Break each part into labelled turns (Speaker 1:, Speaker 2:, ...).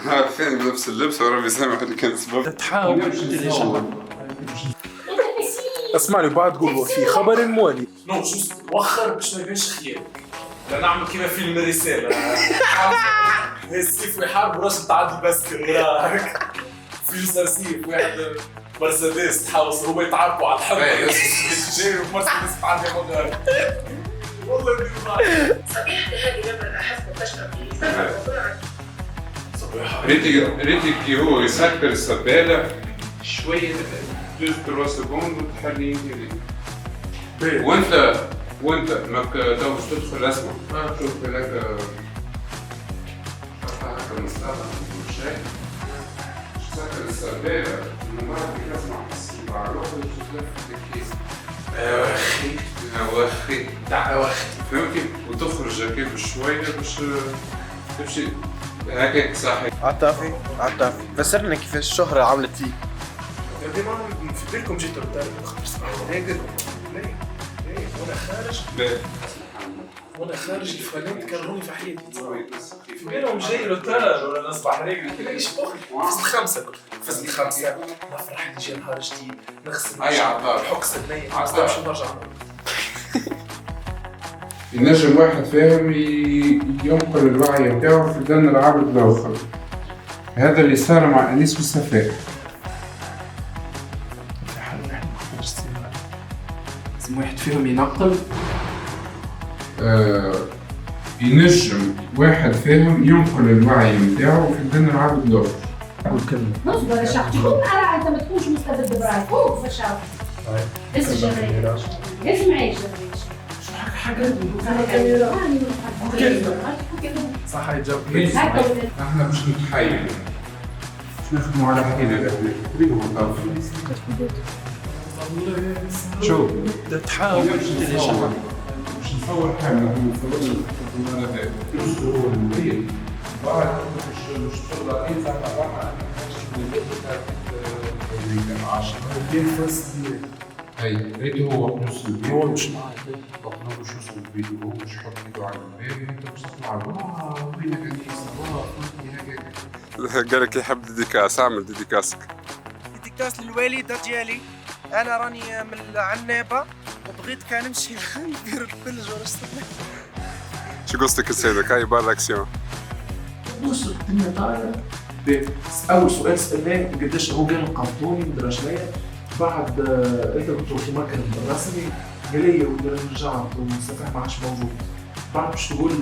Speaker 1: عارفين بنفس اللبس وربي يسامح اللي كان سبب.
Speaker 2: تحاول اسمعني بعد تقول في خبر موالي
Speaker 3: نو جوست وخر باش ما يبانش خيال. لا نعمل كيما فيلم الرسالة. السيف ويحارب راجل تعدي الباسكل وراك. في سيف واحد مرسيدس تحاوص هما يتعاركوا على الحرب. جاي ومرسيدس تعدي مغارب. والله بدي
Speaker 4: صبيحة هذه لما أحس تشرب
Speaker 1: ريتك كي هو يسكر السبالة شوية 2-3 سكوند وتحلي يمكن. وانت ما توش تدخل اسمع شوف هناك هكا المصطلح شيء سكر السبالة المرة اللي تسمع السباع الأخرى تلف الكيس أواخي فهمتي وتخرج هكا بشوية باش تمشي هكاك صحيح.
Speaker 5: عطافي فسرنا كيفاش الشهرة عملت فيك.
Speaker 3: ديما في بالكم جيتوا للدار وانا خارج الفنان كرهوني في حياتي في بالهم جاي لوتار ولا نصبح راجل تلاقيش فزت 5 نفرح يجي نهار جديد نغسل حك سنية باش نرجع
Speaker 1: ينجم واحد فاهم ينقل الوعي نتاعو في دن العبد الآخر. هذا اللي صار مع أنيس والصفاء.
Speaker 3: لازم واحد فيهم ينقل.
Speaker 1: ينجم واحد فاهم ينقل الوعي نتاعو في دن العبد الآخر.
Speaker 4: نصبر يا شيخ تكون أنا أنت ما تكونش مستبد برايك فوق فشاو لسه جريت لازم عيش
Speaker 3: حاجة صح يجاوب
Speaker 1: احنا باش نتحايل باش نخدموا على حكينا الأبناء تريدوا مطاف. شوف
Speaker 2: تحاول
Speaker 1: باش نصور حاجة نصور على هذا نصور المبين بعد باش نشتغل عليه زعما راح هاي ريتو هو نص الفيديو هو مش معاه بقنا باش نوصل الفيديو هو باش يحط ايدو على الباب انت باش تسمع وين كان يصور هكاك قال لك يحب ديديكاس اعمل ديديكاسك.
Speaker 5: ديديكاس للوالدة ديالي. أنا راني من العنابة وبغيت كان نمشي ندير الثلج ورا السماء.
Speaker 1: شو قصدك السيدك هاي بالأكسيون؟
Speaker 3: بص الدنيا طايرة. أول سؤال سألناه قداش هو قال قبطوني مدري شنيا. بعد انت كنت في مكان الرسمي قال لي رجعت والصفحه ما عادش موجود. بعد باش تقول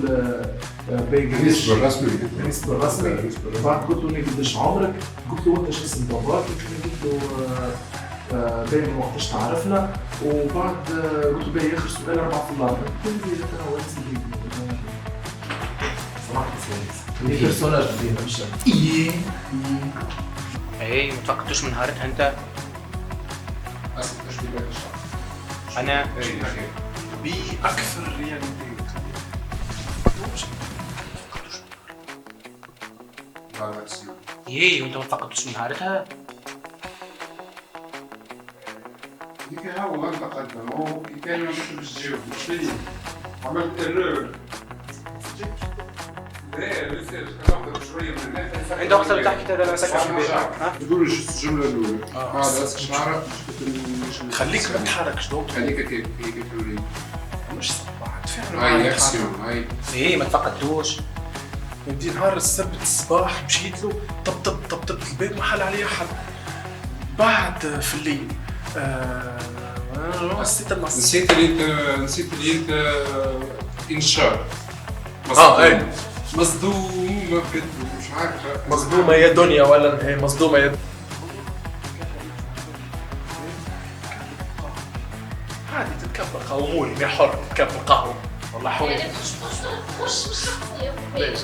Speaker 1: بالنسبه للرسمي
Speaker 3: بعد قلت له قداش عمرك؟ قلت له انت شو اسم باباك؟ قلت له باين وقتاش تعرفنا. وبعد قلت له باين اخر سؤال 4 طلاب. قلت له انا وين سيدي صراحه سيدي بيرسوناج فيها مش
Speaker 6: ايه ما تفقدتوش من نهارتها انت. أنا
Speaker 3: بأكثر رياليتي
Speaker 6: إيه وأنت ما تفقدتوش من نهارتها؟
Speaker 1: ديك هاو غلطة قدمه كان ما باش تجاوب مش عملت ايرور. لا لسه ناخذ شوية من الناس.
Speaker 6: أنت وقت اللي تحكي أنا مسكت في البيت.
Speaker 1: تقول الجملة الأولى. هذا شعرك
Speaker 3: خليك ما تتحركش دوك.
Speaker 1: خليك كيف تقولي.
Speaker 3: مش صباح تفعلوا
Speaker 1: هاي اكسيون هاي.
Speaker 6: إيه ما تفقدتوش.
Speaker 3: ودي نهار السبت الصباح مشيت له طب الباب ما حل عليه حد. بعد في الليل
Speaker 1: نسيت اللي انت انشاء.
Speaker 3: اي
Speaker 1: مصدومة مش عارف
Speaker 3: مصدومة يا دنيا ولا هي مصدومة يا عادي تتكبر قهوة يا حر تتكبر قهوة والله حر
Speaker 4: خش مش
Speaker 3: ليش؟